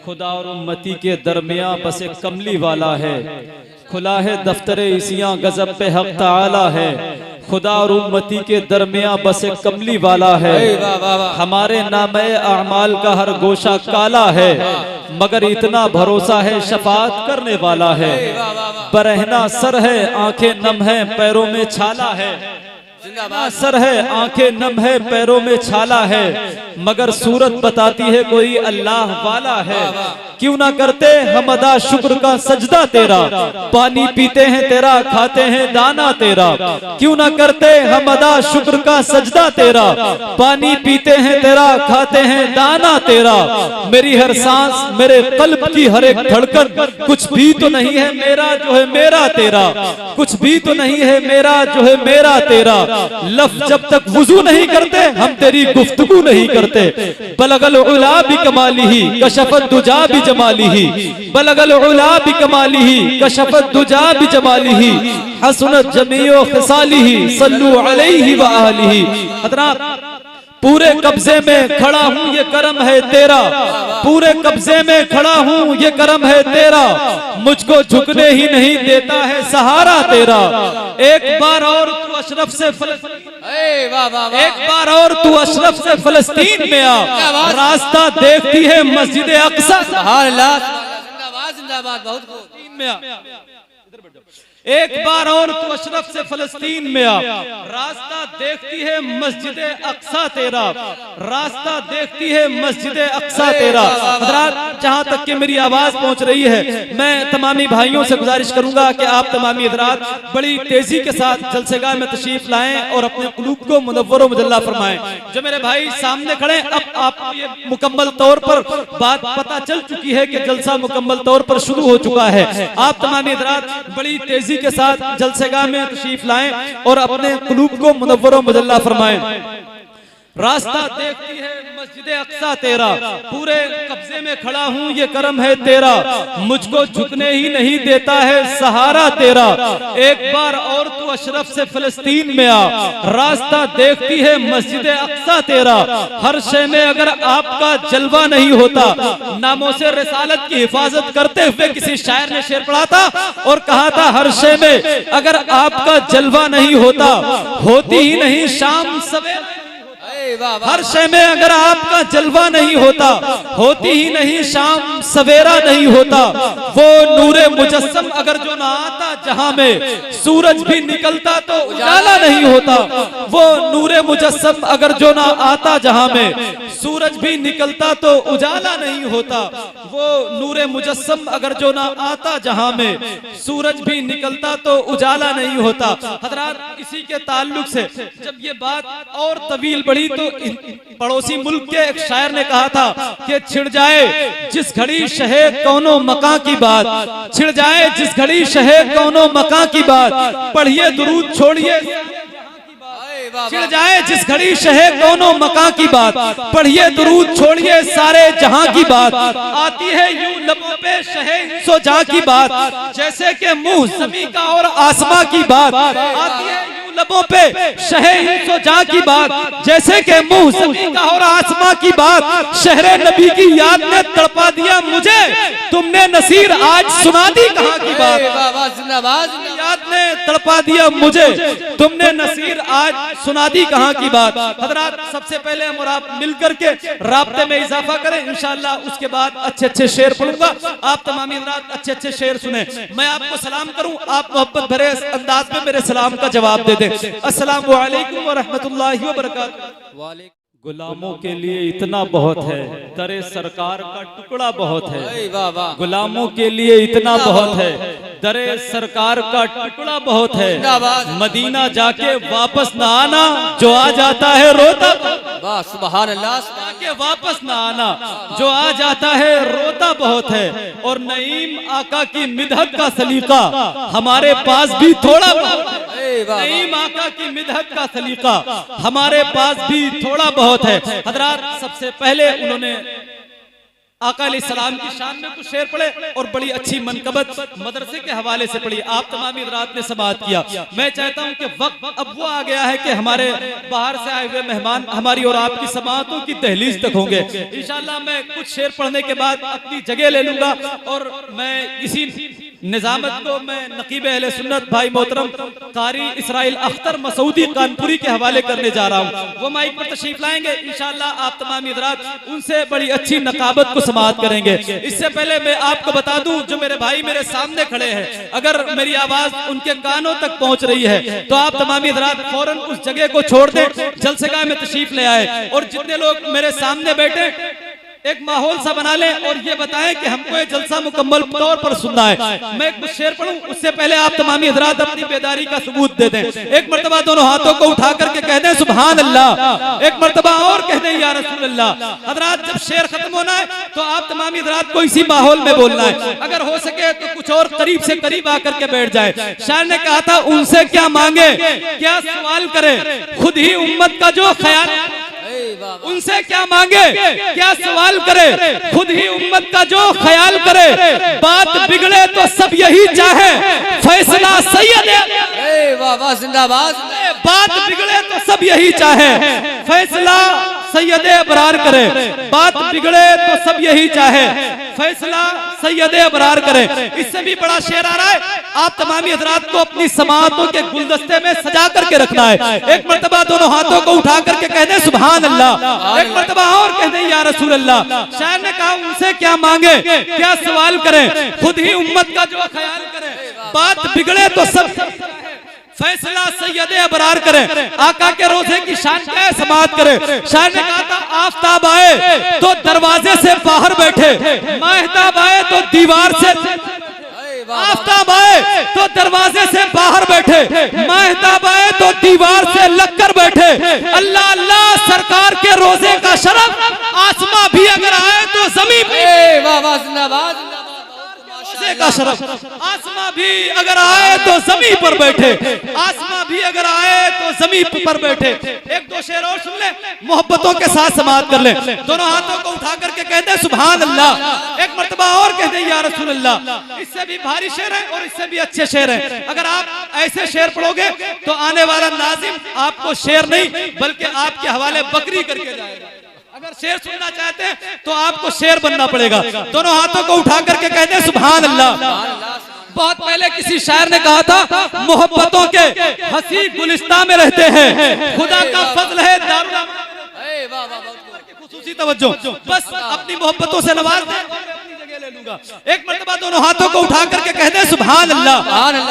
खुदा और उम्मती के दरमियां बस एक कमली वाला है, खुला है दफ्तरे इसियां गजब पे हक ताला है। खुदा और उम्मती के दरमियां बस एक कमली वाला है। हमारे नामे अमाल का हर गोशा काला है, मगर इतना भरोसा है शफाअत करने वाला है। बरहना सर है, आंखें नम है, पैरों में छाला है। सर है, आंखें नम है, पैरों में छाला है, मगर सूरत बताती है कोई अल्लाह वाला है। क्यों ना करते हम अदा शुक्र का सजदा तेरा, पानी पीते हैं तेरा, खाते हैं दाना तेरा। क्यों ना करते हम अदा शुक्र का सजदा तेरा, पानी पीते हैं तेरा, खाते हैं दाना तेरा। मेरी हर सांस, मेरे कल्ब की हर एक धड़कन, कुछ भी तो नहीं है मेरा जो है मेरा तेरा, कुछ भी तो नहीं है मेरा जो है मेरा तेरा। लफ्ज़ जब तक वुजू नहीं करते हम तेरी गुफ्तगू नहीं करते। बलगल उला भी कमाली ही कशफत दुजा भी जमाली ही, बलगल उला भी कमाली ही कशफत दुजा भी जमाली ही, हसनत जमीओ खिसाली ही सल्लु अलैहि व आलिही। हज़रात पूरे कब्जे में खड़ा हूँ ये करम है तेरा, पूरे कब्जे में खड़ा हूँ ये करम है तेरा, मुझको झुकने ही नहीं देता है सहारा तेरा। एक बार और तू अशरफ से एक बार और तू अशरफ से फलस्तीन में आ, रास्ता देखती है मस्जिद अक्सा। जिंदाबाद जिंदाबाद, बहुत में आ, एक बार और तू अशरफ से फलस्तीन में आ, रास्ता देखती है मस्जिद अक्सा तेरा, रास्ता देखती है मस्जिद अक्सा तेरा। हज़रात जहां तक कि मेरी आवाज पहुंच रही है, मैं तमामी भाइयों से गुजारिश करूंगा कि आप तमामी हज़रात बड़ी तेजी के साथ जलसेगाह में तशरीफ लाएं और अपने कुलूब को मुनव्वर व मुजल्ला फरमाएं। जो मेरे भाई सामने खड़े, अब आपको ये मुकम्मल तौर पर बात पता चल चुकी है कि जलसा मुकम्मल तौर पर शुरू हो चुका है। आप तमामी हज़रात बड़ी तेजी के साथ जलसेगाह में तशरीफ लाएं और अपने कुलूब को मुनव्वर व मुजल्ला फरमाएं। रास्ता देखती है मस्जिद अक्सा तेरा, पूरे कब्जे में खड़ा हूँ ये करम है तेरा, मुझको झुकने ही नहीं देता है सहारा तेरा। एक बार और तू अशरफ से फलस्तीन में आ, रास्ता देखती है मस्जिद अक्सा तेरा। हर शय में अगर आपका जलवा नहीं होता, नामों से रिसालत की हिफाजत करते हुए किसी शायर ने शेर पढ़ा था और कहा था, हर शय में अगर आपका जलवा नहीं होता, होती ही नहीं शाम सवेरे। हर शय में अगर आपका जलवा नहीं होता, होती ही नहीं शाम सवेरा नहीं होता। वो नूरे मुजस्सम अगर जो ना आता जहां में, सूरज भी निकलता तो उजाला नहीं होता। वो नूरे मुजस्सम अगर जो ना आता जहां में, सूरज भी निकलता तो उजाला नहीं होता। वो नूरे मुजस्सम अगर जो ना आता जहां में, सूरज भी निकलता तो उजाला नहीं होता। हज़रात इसी के ताल्लुक से जब ये बात और तवील बढ़ी तो पड़ोसी मुल्क के एक शायर ने कहा था कि छिड़ जाए जिस घड़ी शहे कौनो मकां की बात, छिड़ जाए जिस घड़ी शहे कौनो मकां की बात, पढ़िए दुरूद छोड़िए, छिड़ जाए जिस घड़ी शहे कौनो मकां की बात, पढ़िए दुरूद छोड़िए सारे जहां की बात। आती है यूं लबों पे शहे सो जहां की बात, जैसे कि मुंह ज़मीं का और आसमां की बात। आती है लबों पे शहे सो जहां की बात, जैसे कि मुंह ज़मीं का और आसमां की बात। शहरे नबी की याद ने तड़पा दिया मुझे, तुमने नसीर आज सुना दी कहां की बात। याद ने तड़पा दिया मुझे, तुमने नसीर आज सुना दी कहां की बात। हज़रात सबसे पहले हम और आप मिलकर के राब्ते में इजाफा करें, इंशाअल्लाह उसके बाद अच्छे अच्छे शेर पढ़ूंगा। आप तमामी हज़रात अच्छे अच्छे शेर सुने, मैं आपको सलाम करूं, आप मोहब्बत भरे अंदाज में मेरे सलाम का जवाब दे दें। अस्सलामु अलैकुम व रहमतुल्लाहि व बरकातहू। गुलामों के लिए इतना बहुत है, दरे सरकार का टुकड़ा बहुत है। गुलामों के लिए इतना बहुत है, दरे सरकार का टुकड़ा बहुत है। मदीना जाके वापस ना आना, जो आ जाता है रोता, सुभान अल्लाह, के वापस ना आना, जो आ जाता है रोता बहुत है। और नईम आका की मिदहत का सलीका हमारे पास भी थोड़ा बहुत है। नईम आका की मिदहत का सलीका हमारे पास भी थोड़ा बहुत है। हज़रात सबसे पहले उन्होंने आका अलैहिस्सलाम की शान में कुछ शेर पढ़े और बड़ी अच्छी मनकबत मदरसे के हवाले से पढ़ी। आप तमाम हज़रात ने समाअत किया। मैं चाहता हूं कि वक्त अब वो आ गया है कि हमारे बाहर से आए हुए मेहमान हमारी और आपकी समाअतों की दहलीज तक होंगे। इंशाअल्लाह मैं कुछ शेर पढ़ने के बाद अपनी जगह ले लूंगा और मैं इसी निजामत को मैं नकीब अहले सुन्नत भाई मोहतरम कारी इसराइल अख्तर मसूदी कानपुरी के हवाले करने जा रहा हूँ। वो माइक पर तशरीफ लाएंगे। इंशाअल्लाह आप तमाम हज़रात उनसे बड़ी अच्छी नकाबत को समाअत करेंगे। इससे पहले मैं आपको बता दूं, जो मेरे भाई मेरे सामने खड़े हैं, अगर मेरी आवाज उनके कानों तक पहुंच रही है तो आप तमाम हज़रात फौरन उस जगह को छोड़ दें, जलसेगाह में तशरीफ ले आए और जितने लोग मेरे सामने बैठे एक माहौल सा बना लें और ये बताएं कि हमको ये जलसा मुकम्मल तौर पर सुनना है। मैं कुछ शेर पढ़ूं उससे पहले आप तमामी हज़रात अपनी बेदारी का सबूत दे दें। एक मर्तबा दोनों हाथों को उठा करके कह दें सुभान अल्लाह। एक मर्तबा और कह दें या रसूल अल्लाह। हज़रात जब शेर खत्म होना है तो आप तमामी हज़रात को इसी माहौल में बोलना है। अगर हो सके तो कुछ और करीब से करीब आकर के बैठ जाए। शायर ने कहा था उनसे क्या मांगे क्या सवाल करे, खुद ही उम्मत का जो ख्याल, उनसे क्या मांगे क्या सवाल करे, खुद ही उम्मत का जो ख्याल करे, बात बिगड़े तो सब यही चाहे, फैसला सैयद, जिंदाबाद, बात बिगड़े तो सब यही चाहे, फैसला सैयद अबरार करे, बात बिगड़े तो सब यही चाहे, फैसला सैयद अबरार करे। इससे भी बड़ा शेर आ रहा है। आप तमामी हज़रात को अपनी समाअतों के गुलदस्ते में सजा करके रखना है। एक मर्तबा दोनों हाथों को उठा करके कह दें सुभान अल्लाह। एक मर्तबा और कह दें या रसूल अल्लाह। शायर ने कहा उनसे क्या मांगे क्या सवाल करें, खुद ही उम्मत का जो ख्याल करे, बात बिगड़े तो सब फैसला सैयद अबरार करें। आका के रोजे की शान क्या समाअत करें। शायर ने कहा था आफताब आए तो दरवाजे से बाहर बैठे, महताब आए तो दीवार से, आफताब आए तो दरवाजे से बाहर बैठे, महताब आए तो दीवार से लग कर बैठे। अल्लाह अल्लाह सरकार के रोजे का शरफ, आसमां भी अगर आए तो जमीन पे का शरफ, आसमां भी अगर आए तो जमीन पर बैठे, आसमां भी अगर आए तो जमीन पर बैठे। एक दो शेर और सुन ले, मोहब्बतों के साथ समाअत कर ले। दोनों हाथों को उठा करके कहते हैं सुभान अल्लाह। एक मर्तबा और कहते हैं या रसूल अल्लाह। इससे भी भारी शेर है और इससे भी अच्छे शेर हैं। अगर आप ऐसे शेर पढ़ोगे तो आने वाला नाज़िम आपको शेर नहीं बल्कि आपके हवाले बकरी करके जाएगा। अगर शेर सुनना चाहते हैं तो आपको शेर बनना पड़ेगा। दोनों हाथों को उठा करके कहते हैं सुभान अल्लाह। बहुत पहले किसी शायर ने कहा था मोहब्बतों के हंसी गुलिस्तां में रहते हैं, खुदा का फजल है दारुल, खुसूसी तवज्जो, बस अपनी मोहब्बतों से नवाज दें, अपनी जगह ले लूंगा। एक मर्तबा दोनों हाथों को उठा करके कहते हैं सुभान अल्लाह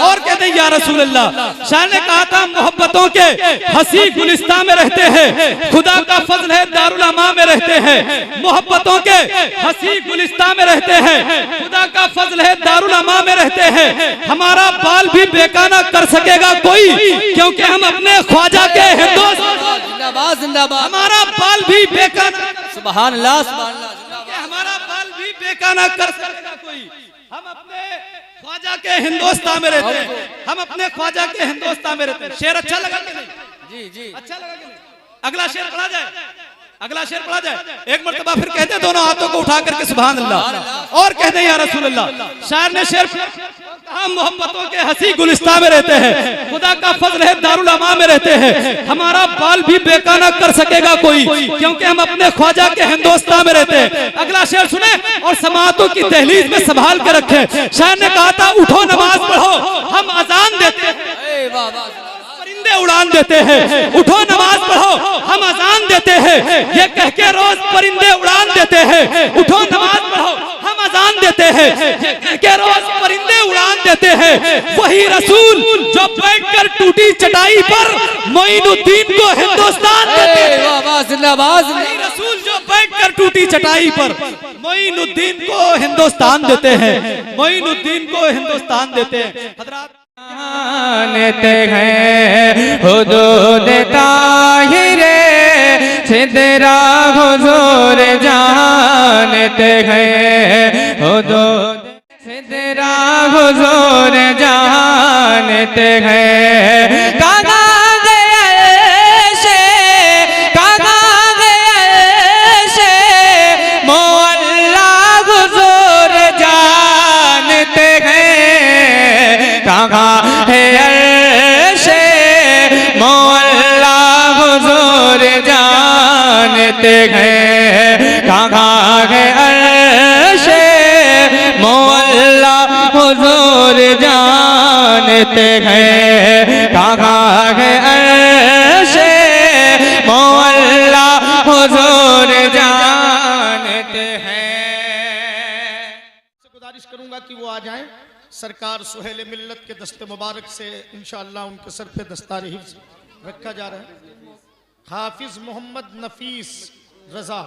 और कहते हैं या रसूल अल्लाह। शायर ने कहा था मोहब्बतों के हंसी गुलिस्तां में रहते हैं, खुदा का फजल है दारुल अमा में रहते हैं। मोहब्बतों के हंसी गुलिस्तां में रहते हैं, खुदा का फजल है दारुल अमा में रहते हैं। हमारा बाल भी बेगाना कर सकेगा कोई, क्योंकि हम अपने ख्वाजा के हिंदुस्तान, जिंदाबाद जिंदाबाद, हमारा बाल भी बेगाना, सुभान अल्लाह सुभान अल्लाह, हमारा बाल भी बेगाना कर सकेगा कोई। हम अपने ख्वाजा के हिंदुस्तान में रहते हैं, हम अपने ख्वाजा के हिंदुस्तान में रहते हैं। शेर अच्छा लगा कि नहीं? जी जी अच्छा लगा कि नहीं? अगला शेर पढ़ा जाए, अगला शेर पढ़ा जाए। एक मर्तबा फिर कहते हैं दोनों हाथों को उठा करके सुभान अल्लाह और कहते हैं या रसूल अल्लाह। शायर ने शेर हम मोहब्बतों के हंसी गुलिस्तां में रहते हैं, खुदा का फजल है दारुल अमा में रहते हैं। हमारा बाल भी बेगाना कर सकेगा कोई, क्योंकि हम अपने ख्वाजा के हिंदुस्तान में रहते हैं। अगला शेर सुने और समाअतों की दहलीज में संभाल के रखें। शायर ने कहा था उठो नमाज पढ़ो, हम अजान देते हैं, परिंदे उड़ान देते हैं। उठो नमाज पढ़ो, हम अजान देते हैं, ये कह के रोज परिंदे उड़ान देते हैं। उठो नमाज पढ़ो, हम अजान देते हैं, ये कह के रोज परिंदे उड़ान देते हैं। वही रसूल जो बैठकर टूटी चटाई पर मोइनुद्दीन को हिंदुस्तान देते हैं। जिंदाबाद, वही रसूल जो बैठकर टूटी चटाई पर मोइनुद्दीन को हिंदुस्तान देते हैं, मोइनुद्दीन को हिंदुस्तान देते हैं। हज़रात जानते हैं हुदूद ताहिरे सिदरा हुजूर जानते हैं, हुदूद सिदरा हुजूर जानते हैं। कागा गए से कागा गए से मोअल्ला कहाँ है अर्शे मौला हुजूर जानते हैं, कहाँ है अर्शे मौला हुजूर जानते हैं, कहाँ है अर्शे मौला हुजूर जानते हैं। गुजारिश करूंगा कि वो आ जाएं। सरकार सुहेल मिल्लत के दस्ते मुबारक से इंशाअल्लाह उनके सर पे दस्तार हिफ्ज़ रखा जा रहा है। हाफिज मोहम्मद नफीस रजा,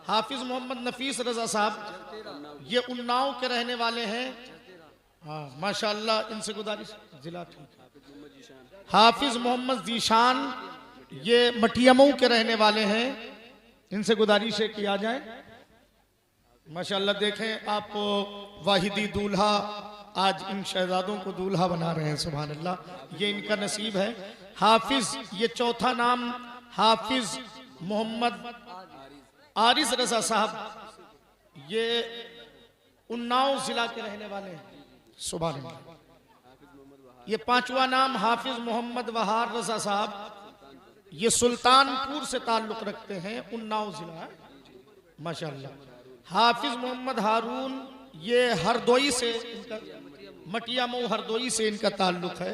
हाफिज मोहम्मद नफीस रजा साहब ये उन्नाव के रहने वाले हैं। हाँ माशाअल्लाह, इनसे गुजारिश, जिला ठीक है। हाफिज मोहम्मद जीशान ये मटियामऊ के रहने वाले हैं, इनसे गुजारिश है कि आ जाएं। माशाअल्लाह देखें आप, वाहिदी दूल्हा आज इन शहजादों को दूल्हा बना रहे हैं, सुभान अल्लाह, ये इनका नसीब है। हाफिज ये चौथा नाम हाफिज मोहम्मद आरिस रजा साहब ये उन्नाव जिला के रहने वाले हैं, सुभान अल्लाह। ये पांचवा नाम हाफिज मोहम्मद वहार रजा साहब ये सुल्तानपुर से ताल्लुक रखते हैं, उन्नाव जिला है, माशाअल्लाह। हाफिज मोहम्मद हारून ये हरदोई से, इनका मटियामऊ हरदोई से इनका ताल्लुक है।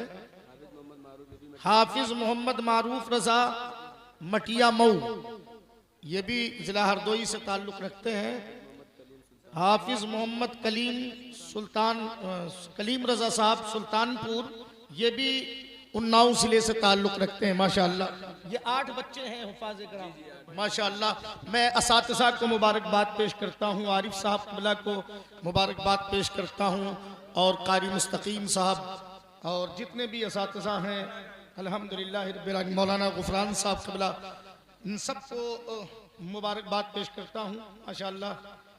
हाफिज मोहम्मद मारूफ रजा मटियामऊ ये भी जिला हरदोई से ताल्लुक रखते हैं। हाफिज मोहम्मद कलीम रजा साहब सुल्तानपुर ये भी उन्नाव जिले से ताल्लुक रखते हैं, माशाअल्लाह। ये 8 बच्चे हैं हुफाज़ किराम, माशाअल्लाह। मैं असातिज़ा को मुबारकबाद पेश करता हूँ, आरिफ साहब क़िबला को मुबारकबाद पेश करता हूँ, और कारी मुस्तकीम साहब और जितने भी असातिज़ा हैं अल्हम्दुलिल्लाह रब्बिल आलमीन, मौलाना गुफरान साहब क़िबला, इन सबको मुबारकबाद पेश करता हूँ, माशाअल्लाह।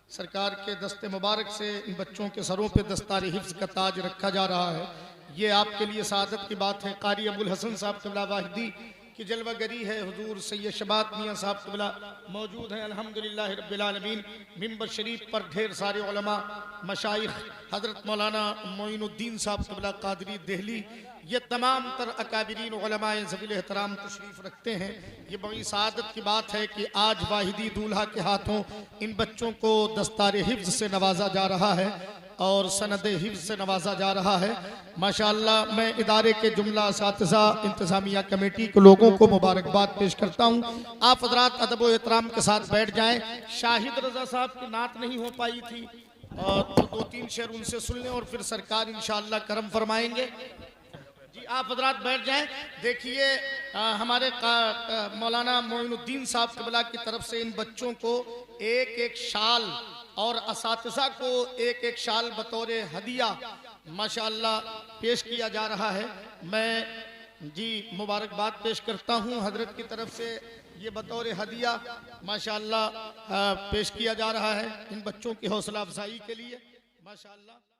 सरकार के दस्ते मुबारक से इन बच्चों के सरों पे दस्तार हिफ्ज़ का ताज रखा जा रहा है। ये आपके लिए सादत की बात है। कारी अबुल हसन साहब क़िबला वाहिदी की जलवागरी है। हुजूर सैयद शबात मियाँ साहब क़िबला मौजूद हैं, अल्हम्दुलिल्लाह रब्बिल आलमीन। मिंबर शरीफ पर ढेर सारे उलमा मशाइख, हज़रत मौलाना मोइनुद्दीन साहब क़िबला कादरी दिल्ली, ये तमाम तर अकाबिरीन उलमाए ज़वील एहतराम तशरीफ़ रखते हैं। ये बड़ी सादत की बात है कि आज वाहिदी दूल्हा के हाथों इन बच्चों को दस्तार हिफ्ज़ से नवाजा जा रहा है और सनद हिफ्ज़ से नवाजा जा रहा है, माशाअल्लाह। मैं इदारे के जुमला असातिज़ा इंतज़ामिया कमेटी के लोगों को मुबारकबाद पेश करता हूँ। आप हज़रात अदब व एहतराम के साथ बैठ जाएँ। शाहिद रजा साहब की नात नहीं हो पाई थी, और तो 2-3 शेर उनसे सुन लें और फिर सरकार इंशाअल्लाह करम फरमाएंगे। जी आप हज़रात बैठ जाएं। देखिए हमारे मौलाना मोइनुद्दीन साहब क़िबला की तरफ से इन बच्चों को एक शाल और असातिज़ा को एक शाल बतौर हदिया माशाअल्लाह पेश किया जा रहा है। मैं जी मुबारकबाद पेश करता हूँ हजरत की तरफ से, ये बतौर हदिया माशाअल्लाह पेश किया जा रहा है इन बच्चों की हौसला अफजाई के लिए, माशाअल्लाह।